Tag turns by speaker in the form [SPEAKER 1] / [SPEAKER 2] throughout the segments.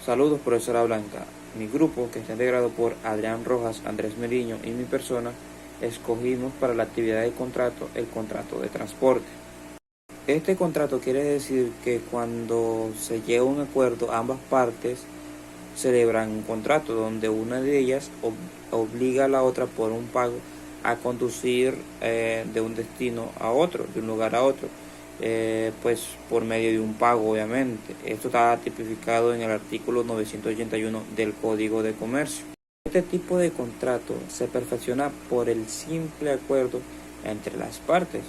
[SPEAKER 1] Saludos, profesora Blanca. Mi grupo, que está integrado por Adrián Rojas, Andrés Meriño y mi persona, escogimos para la actividad de contrato el contrato de transporte. Este contrato quiere decir que cuando se llega a un acuerdo, ambas partes celebran un contrato donde una de ellas obliga a la otra por un pago a conducir de un destino a otro, de un lugar a otro, pues por medio de un pago, obviamente. Esto está tipificado en el artículo 981 del Código de Comercio. Este tipo de contrato se perfecciona por el simple acuerdo entre las partes,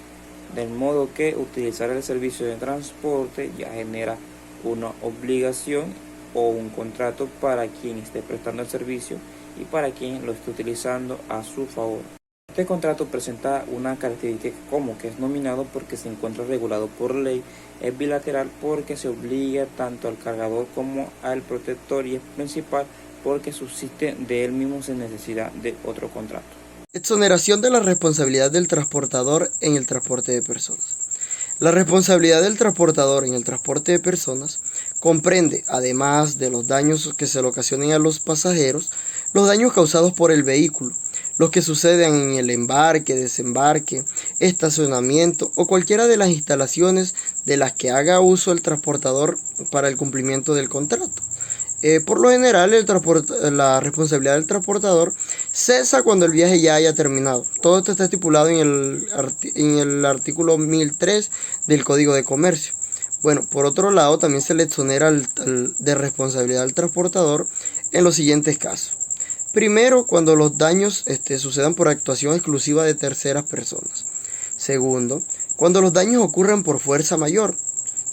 [SPEAKER 1] del modo que utilizar el servicio de transporte ya genera una obligación o un contrato para quien esté prestando el servicio y para quien lo esté utilizando a su favor. Este contrato presenta una característica como que es nominado porque se encuentra regulado por ley, es bilateral porque se obliga tanto al cargador como al protector y es principal porque subsiste de él mismo sin necesidad de otro contrato.
[SPEAKER 2] Exoneración de la responsabilidad del transportador en el transporte de personas. La responsabilidad del transportador en el transporte de personas comprende, además de los daños que se le ocasionen a los pasajeros, los daños causados por el vehículo, los que suceden en el embarque, desembarque, estacionamiento o cualquiera de las instalaciones de las que haga uso el transportador para el cumplimiento del contrato. Por lo general, la responsabilidad del transportador cesa cuando el viaje ya haya terminado. Todo esto está estipulado en el artículo 1003 del Código de Comercio. Bueno, por otro lado, también se le exonera de responsabilidad al transportador en los siguientes casos. Primero, cuando los daños sucedan por actuación exclusiva de terceras personas. Segundo, cuando los daños ocurran por fuerza mayor.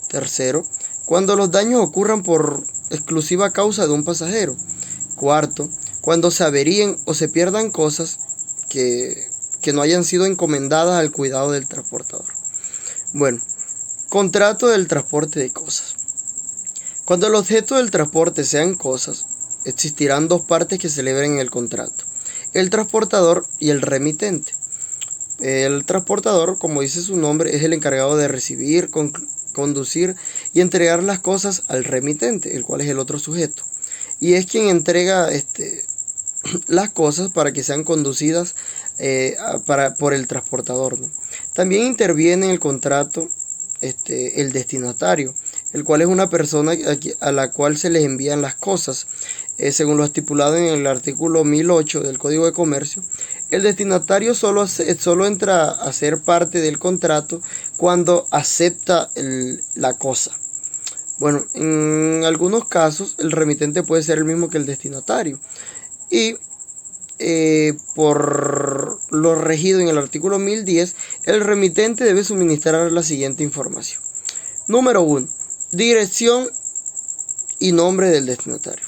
[SPEAKER 2] Tercero, cuando los daños ocurran por exclusiva causa de un pasajero. Cuarto, cuando se averíen o se pierdan cosas que no hayan sido encomendadas al cuidado del transportador. Bueno, contrato del transporte de cosas. Cuando el objeto del transporte sean cosas, existirán dos partes que celebren el contrato: el transportador y el remitente. El transportador, como dice su nombre, es el encargado de recibir, conducir y entregar las cosas al remitente, el cual es el otro sujeto. Y es quien entrega las cosas para que sean conducidas por el transportador, ¿no? También interviene en el contrato el destinatario, el cual es una persona a la cual se les envían las cosas. Según lo estipulado en el artículo 1008 del Código de Comercio, el destinatario solo entra a ser parte del contrato cuando acepta la cosa. Bueno, en algunos casos el remitente puede ser el mismo que el destinatario. Y por lo regido en el artículo 1010, el remitente debe suministrar la siguiente información. Número 1. Dirección y nombre del destinatario.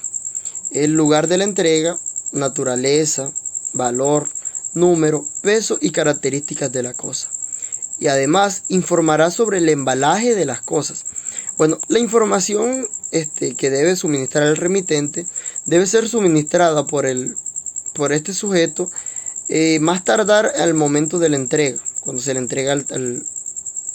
[SPEAKER 2] El lugar de la entrega, naturaleza, valor, número, peso y características de la cosa. Y además informará sobre el embalaje de las cosas. Bueno, la información que debe suministrar el remitente debe ser suministrada por este sujeto más tardar al momento de la entrega, cuando se le entrega al,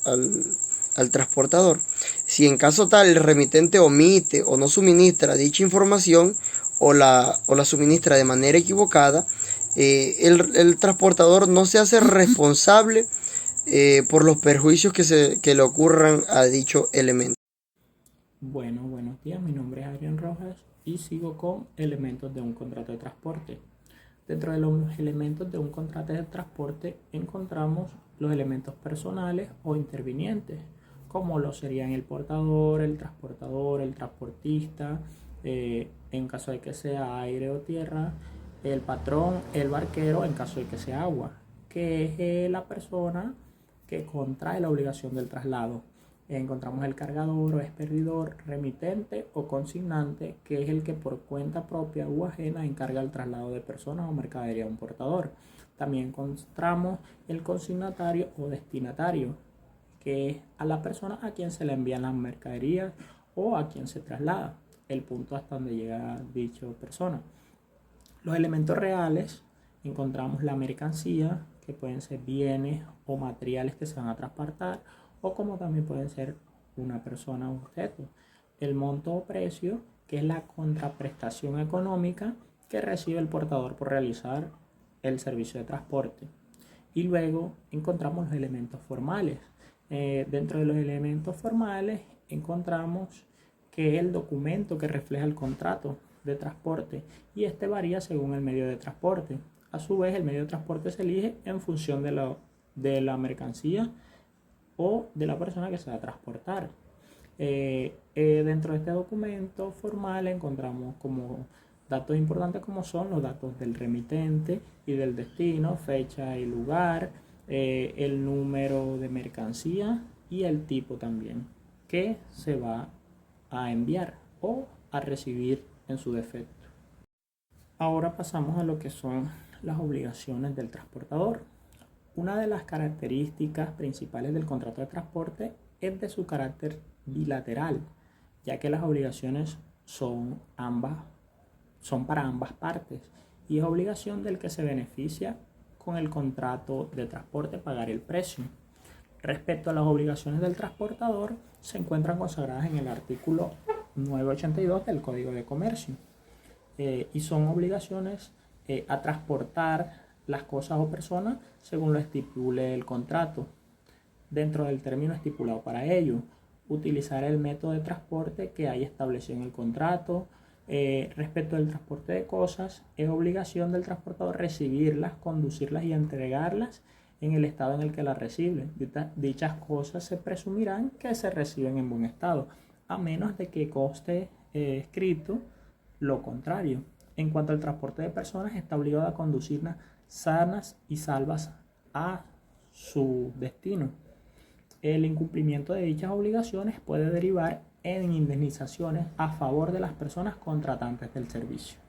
[SPEAKER 2] al transportador. Si en caso tal el remitente omite o no suministra dicha información o la suministra de manera equivocada, el transportador no se hace responsable por los perjuicios que le ocurran a dicho elemento.
[SPEAKER 3] Bueno, buenos días, mi nombre es Adrián Rojas y sigo con elementos de un contrato de transporte. Dentro de los elementos de un contrato de transporte encontramos los elementos personales o intervinientes, como lo serían el portador, el transportista, en caso de que sea aire o tierra, el patrón, el barquero, en caso de que sea agua, que es la persona que contrae la obligación del traslado. Encontramos el cargador o expedidor, remitente o consignante, que es el que por cuenta propia u ajena encarga el traslado de personas o mercadería a un portador. También encontramos el consignatario o destinatario, que es a la persona a quien se le envían las mercaderías o a quien se traslada, el punto hasta donde llega dicha persona. Los elementos reales, encontramos la mercancía, que pueden ser bienes o materiales que se van a transportar, o como también pueden ser una persona o objeto. El monto o precio, que es la contraprestación económica que recibe el portador por realizar el servicio de transporte. Y luego encontramos los elementos formales. Dentro de los elementos formales encontramos que es el documento que refleja el contrato de transporte, y este varía según el medio de transporte. A su vez, el medio de transporte se elige en función de la mercancía o de la persona que se va a transportar. Dentro de este documento formal encontramos como datos importantes como son los datos del remitente y del destino, fecha y lugar, el número de mercancía y el tipo también que se va a enviar o a recibir en su defecto. Ahora pasamos a lo que son las obligaciones del transportador. Una de las características principales del contrato de transporte es de su carácter bilateral, ya que las obligaciones son para ambas partes, y es obligación del que se beneficia con el contrato de transporte pagar el precio. Respecto a las obligaciones del transportador, se encuentran consagradas en el artículo 982 del Código de Comercio, y son obligaciones a transportar las cosas o personas según lo estipule el contrato, dentro del término estipulado para ello, utilizar el método de transporte que hay establecido en el contrato. Respecto al transporte de cosas, es obligación del transportador recibirlas, conducirlas y entregarlas en el estado en el que las reciben. Dichas cosas se presumirán que se reciben en buen estado, a menos de que conste escrito lo contrario. En cuanto al transporte de personas, está obligado a conducirlas sanas y salvas a su destino. El incumplimiento de dichas obligaciones puede derivar en indemnizaciones a favor de las personas contratantes del servicio.